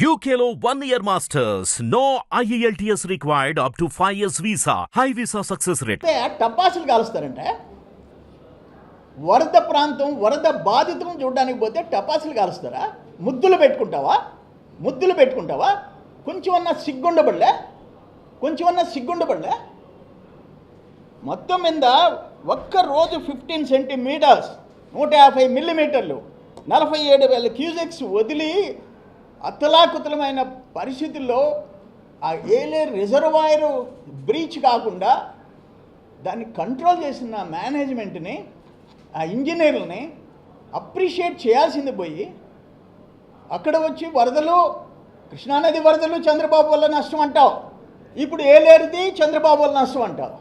UKLO 1 year masters. No IELTS required up to 5 years visa. High visa success rate. టపాసులు కాలుస్తారంటే వరద ప్రాంతం వరద బాధితులను చూడడానికి పోతే టపాసులు కాలుస్తారా? ముద్దులు పెట్టుకుంటావా? కొంచెమన్నా సిగ్గుండబడలే? మొత్తం మీద ఒక్క రోజు 15 సెంటీమీటర్స్ 150 మిల్లీమీటర్లు 47,000 క్యూసెక్స్ వదిలి అతలాకుతలమైన పరిస్థితుల్లో ఆ ఏలేరు రిజర్వాయరు బ్రీచ్ కాకుండా దాన్ని కంట్రోల్ చేసిన మేనేజ్మెంట్ని, ఆ ఇంజనీర్లని అప్రిషియేట్ చేయాల్సింది పోయి అక్కడ వచ్చి వరదలు, కృష్ణానది వరదలు చంద్రబాబు వల్ల నష్టం అంటావు, ఇప్పుడు ఏలేరుది చంద్రబాబు వల్ల నష్టం అంటావు.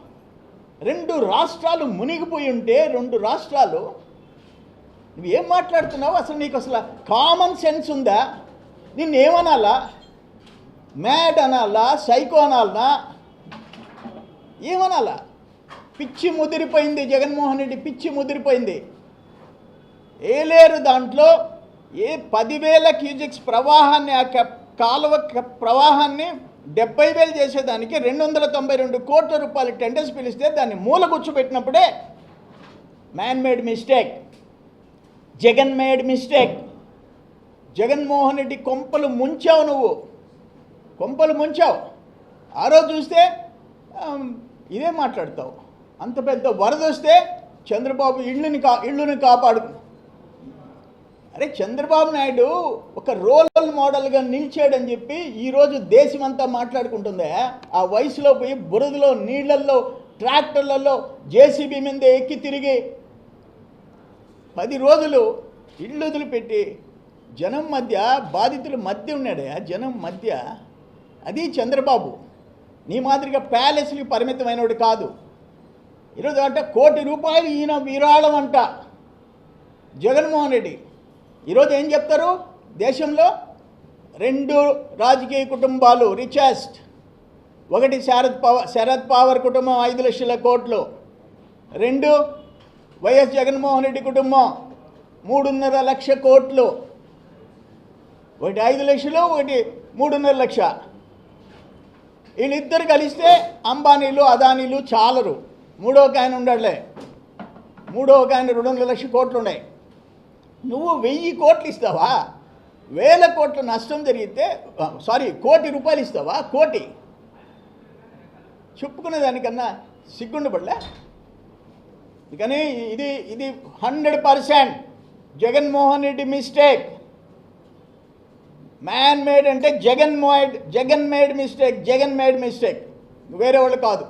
2 రాష్ట్రాలు మునిగిపోయి ఉంటే 2 రాష్ట్రాలు నువ్వేం మాట్లాడుతున్నావు? అసలు నీకు అసలు కామన్ సెన్స్ ఉందా? నిన్నేమనాలా? మ్యాడ్ అనాలా? సైకో అనాలనా? ఏమనాలా? పిచ్చి ముదిరిపోయింది జగన్మోహన్ రెడ్డి, పిచ్చి ముదిరిపోయింది. ఏలేరు దాంట్లో 10,000 క్యూసెక్స్ ప్రవాహాన్ని, ఆ కాలువ ప్రవాహాన్ని 70,000 చేసేదానికి 292 కోట్ల రూపాయలు టెండర్స్ పిలిస్తే దాన్ని మూల కూర్చోబెట్టినప్పుడే man made mistake, Jagan made mistake. Jaganmohan Reddy కొంపలు ముంచావు. ఆ రోజు చూస్తే ఇదే మాట్లాడతావు. అంత పెద్ద వరద వస్తే చంద్రబాబు ఇళ్ళుని కాపాడు. అరే, చంద్రబాబు నాయుడు ఒక రోల్ మోడల్గా నిలిచాడని చెప్పి ఈరోజు దేశమంతా మాట్లాడుకుంటుందే. ఆ వయసులో పోయి బురదలో, నీళ్లల్లో, ట్రాక్టర్లలో, జేసీబీ మీద ఎక్కి తిరిగి 10 రోజులు ఇళ్ళు వదిలిపెట్టి జనం మధ్య, బాధితుల మధ్య ఉన్నాడే, జనం మధ్య. అది చంద్రబాబు. నీ మాదిరిగా ప్యాలెస్కి పరిమితమైనవాడు కాదు. ఈరోజు అంటే ₹1 కోటి ఈయన విరాళం అంట జగన్మోహన్ రెడ్డి. ఈరోజు ఏం చెప్తారు? దేశంలో 2 రాజకీయ కుటుంబాలు రిచెస్ట్. ఒకటి శరద్ పవార్ కుటుంబం 5 లక్షల కోట్లు, 2 వైఎస్ జగన్మోహన్ రెడ్డి కుటుంబం 3.5 లక్ష కోట్లు. ఒకటి 5 లక్షలు, ఒకటి 3.5 లక్ష. వీళ్ళిద్దరు కలిస్తే అంబానీలు, అదానీలు చాలరు. మూడో ఒక ఆయన 2.5 లక్ష కోట్లు ఉన్నాయి. నువ్వు 1000 కోట్లు ఇస్తావా? 1000 కోట్ల నష్టం జరిగితే ₹1 కోటి ఇస్తావా? కోటి చెప్పుకునే దానికన్నా సిగ్గుండబడలే? కానీ ఇది 100% Jaganmohan Reddy mistake. Man made అంటే జగన్ మేడ్ మిస్టేక్, వేరే వాళ్ళు కాదు.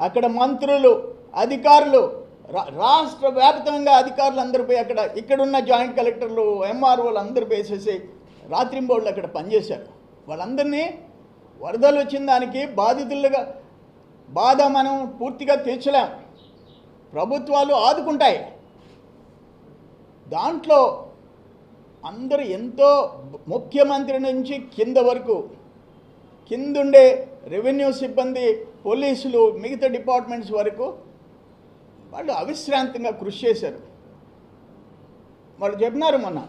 అక్కడ మంత్రులు, అధికారులు, రాష్ట్ర వ్యాప్తంగా అధికారులు అందరూ పోయి ఇక్కడున్న జాయింట్ కలెక్టర్లు, ఎంఆర్ఓలు అందరూ వేసేసి రాత్రింబోళ్ళు అక్కడ పనిచేశారు. వాళ్ళందరినీ వరదలు వచ్చిన దానికి బాధితులుగా బాధ మనం పూర్తిగా తీర్చలేం. ప్రభుత్వాలు ఆదుకుంటాయి. దాంట్లో అందరూ ఎంతో, ముఖ్యమంత్రి నుంచి కింద వరకు, కిందుండే రెవెన్యూ సిబ్బంది, పోలీసులు, మిగతా డిపార్ట్మెంట్స్ వరకు వాళ్ళు అవిశ్రాంతంగా కృషి చేశారు. వాళ్ళు చెప్పినారు మొన్న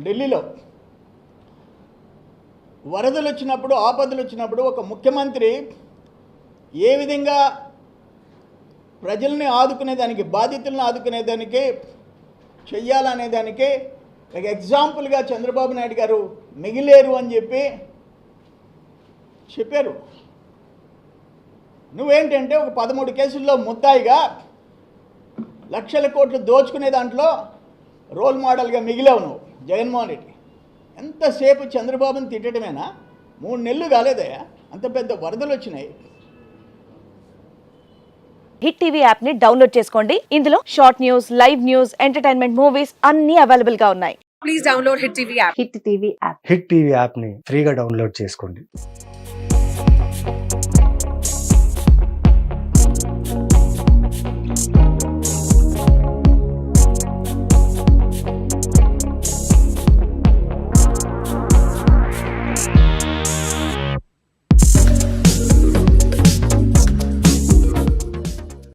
ఢిల్లీలో వరదలు వచ్చినప్పుడు, ఆపదలు వచ్చినప్పుడు ఒక ముఖ్యమంత్రి ఏ విధంగా ప్రజల్ని ఆదుకునేదానికి, బాధితులను ఆదుకునేదానికి చెయ్యాలనేదానికి ఒక ఎగ్జాంపుల్గా చంద్రబాబు నాయుడు గారు మిగిలేరు అని చెప్పారు. నువ్వేంటంటే ఒక 13 కేసుల్లో ముద్దాయిగా లక్షల కోట్లు దోచుకునే దాంట్లో రోల్ మోడల్గా మిగిలావు నువ్వు జగన్మోహన్ రెడ్డి. ఎంతసేపు చంద్రబాబుని తిట్టడమేనా? 3 నెలలు కాలేదయ్యా, అంత పెద్ద వరదలు వచ్చినాయి. హిట్ టీవీ యాప్ ని డౌన్లోడ్ చేసుకోండి. ఇందులో short news, live news, entertainment movies అన్ని అవైలబుల్ గా ఉన్నాయి. Please download hit TV app. Hit TV app ని ఫ్రీగా డౌన్లోడ్ చేసుకోండి.